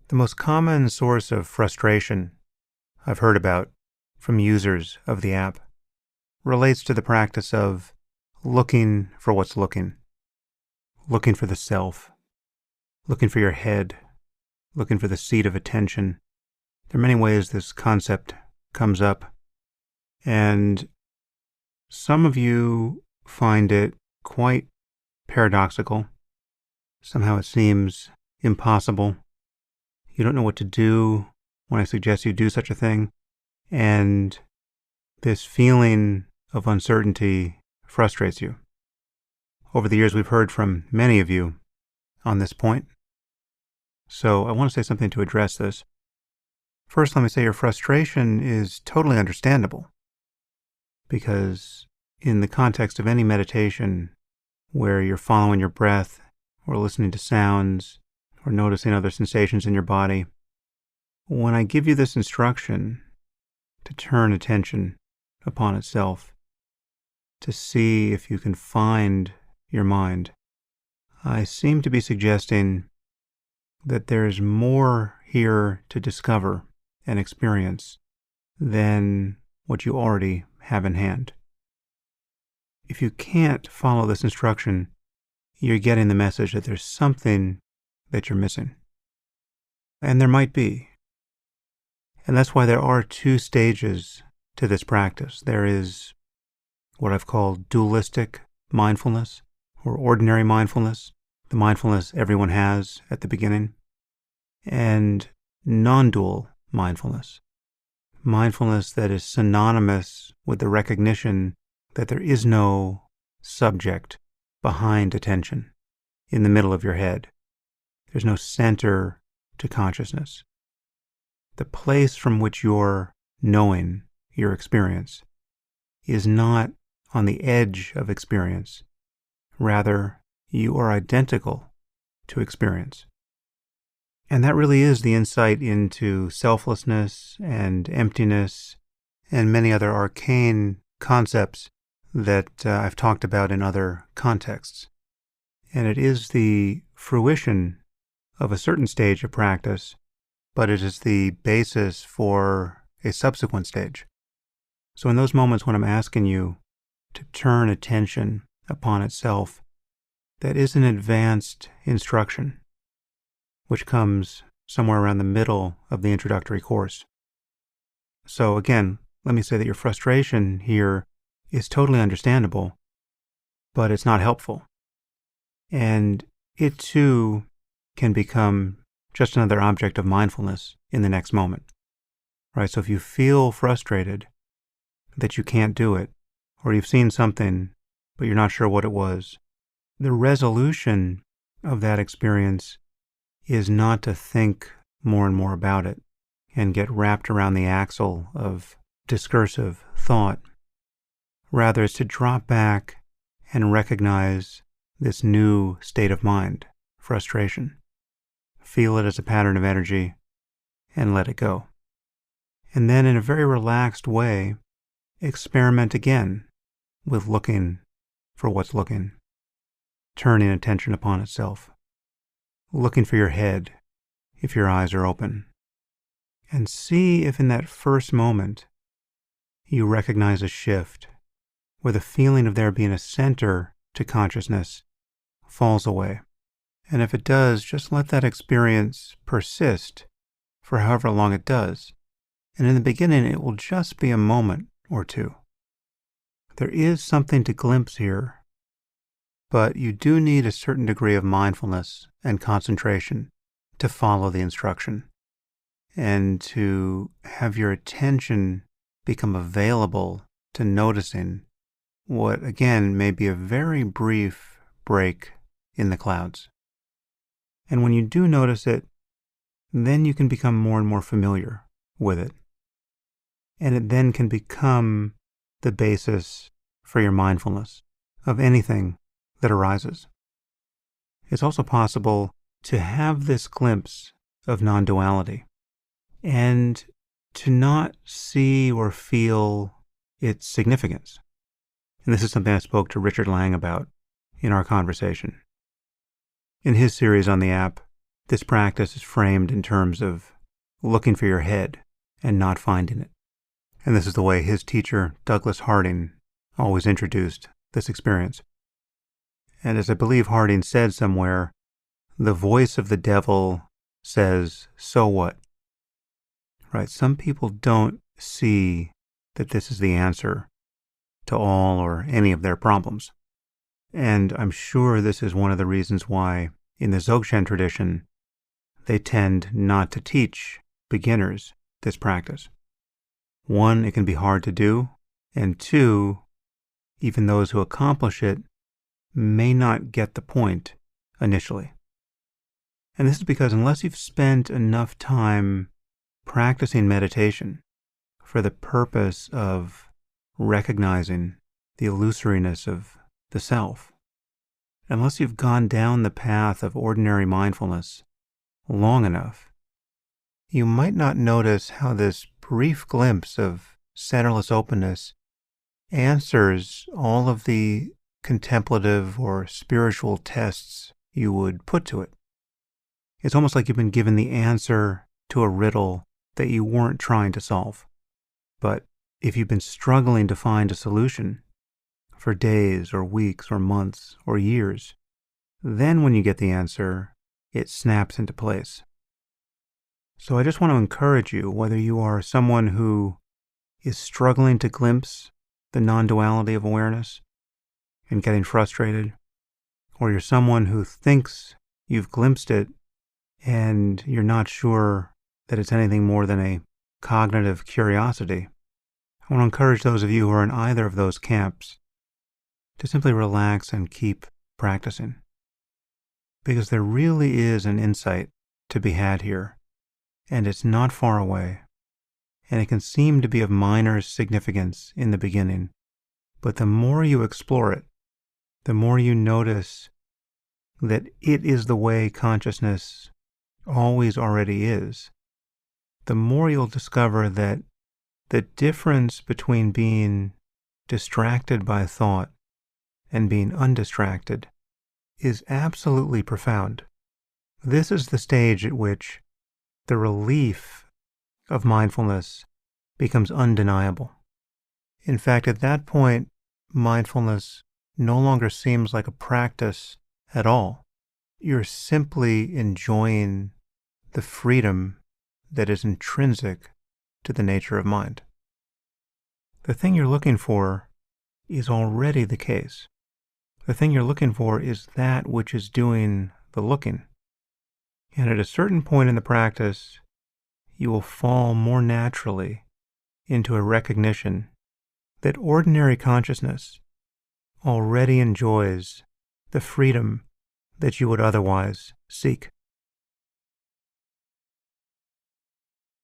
The most common source of frustration I've heard about from users of the app relates to the practice of looking for what's looking for the self, looking for your head, looking for the seat of attention. There are many ways this concept comes up, and some of you find it quite paradoxical. Somehow it seems impossible. You don't know what to do when I suggest you do such a thing, and this feeling of uncertainty frustrates you. Over the years, we've heard from many of you on this point, so I want to say something to address this. First, let me say your frustration is totally understandable, because in the context of any meditation where you're following your breath or listening to sounds or noticing other sensations in your body, when I give you this instruction to turn attention upon itself, to see if you can find your mind, I seem to be suggesting that there is more here to discover and experience than what you already have in hand. If you can't follow this instruction, you're getting the message that there's something that you're missing. And there might be. And that's why there are two stages to this practice. There is what I've called dualistic mindfulness or ordinary mindfulness, the mindfulness everyone has at the beginning, and non-dual mindfulness, mindfulness that is synonymous with the recognition that there is no subject behind attention in the middle of your head. There's no center to consciousness. The place from which you're knowing your experience is not on the edge of experience. Rather, you are identical to experience. And that really is the insight into selflessness and emptiness and many other arcane concepts that I've talked about in other contexts. And it is the fruition of a certain stage of practice, but it is the basis for a subsequent stage. So in those moments when I'm asking you to turn attention upon itself, that is an advanced instruction, which comes somewhere around the middle of the introductory course. So again, let me say that your frustration here is totally understandable, but it's not helpful. And it too can become just another object of mindfulness in the next moment, right? So if you feel frustrated that you can't do it, or you've seen something, but you're not sure what it was, the resolution of that experience is not to think more and more about it and get wrapped around the axle of discursive thought. Rather, it's to drop back and recognize this new state of mind, frustration. Feel it as a pattern of energy and let it go. And then in a very relaxed way, experiment again with looking for what's looking, turning attention upon itself, looking for your head if your eyes are open, and see if in that first moment you recognize a shift where the feeling of there being a center to consciousness falls away. And if it does, just let that experience persist for however long it does. And in the beginning, it will just be a moment or two. There is something to glimpse here, but you do need a certain degree of mindfulness and concentration to follow the instruction and to have your attention become available to noticing what, again, may be a very brief break in the clouds. And when you do notice it, then you can become more and more familiar with it. And it then can become the basis for your mindfulness of anything that arises. It's also possible to have this glimpse of non-duality and to not see or feel its significance. And this is something I spoke to Richard Lang about in our conversation. In his series on the app, This practice is framed in terms of looking for your head and not finding it. And this is the way his teacher, Douglas Harding, always introduced this experience. And as I believe Harding said somewhere, the voice of the devil says, "So what?" Right? Some people don't see that this is the answer to all or any of their problems. And I'm sure this is one of the reasons why, in the Dzogchen tradition, they tend not to teach beginners this practice. One, it can be hard to do, and two, even those who accomplish it may not get the point initially. And this is because unless you've spent enough time practicing meditation for the purpose of recognizing the illusoriness of the self, unless you've gone down the path of ordinary mindfulness long enough, you might not notice how this brief glimpse of centerless openness answers all of the contemplative or spiritual tests you would put to it. It's almost like you've been given the answer to a riddle that you weren't trying to solve. But if you've been struggling to find a solution for days or weeks or months or years, then when you get the answer, it snaps into place. So I just want to encourage you, whether you are someone who is struggling to glimpse the non-duality of awareness and getting frustrated, or you're someone who thinks you've glimpsed it and you're not sure that it's anything more than a cognitive curiosity, I want to encourage those of you who are in either of those camps to simply relax and keep practicing. Because there really is an insight to be had here, and it's not far away, and it can seem to be of minor significance in the beginning, but the more you explore it, the more you notice that it is the way consciousness always already is, the more you'll discover that the difference between being distracted by thought and being undistracted is absolutely profound. This is the stage at which the relief of mindfulness becomes undeniable. In fact, at that point, mindfulness no longer seems like a practice at all. You're simply enjoying the freedom that is intrinsic to the nature of mind. The thing you're looking for is already the case. The thing you're looking for is that which is doing the looking. And at a certain point in the practice, you will fall more naturally into a recognition that ordinary consciousness already enjoys the freedom that you would otherwise seek.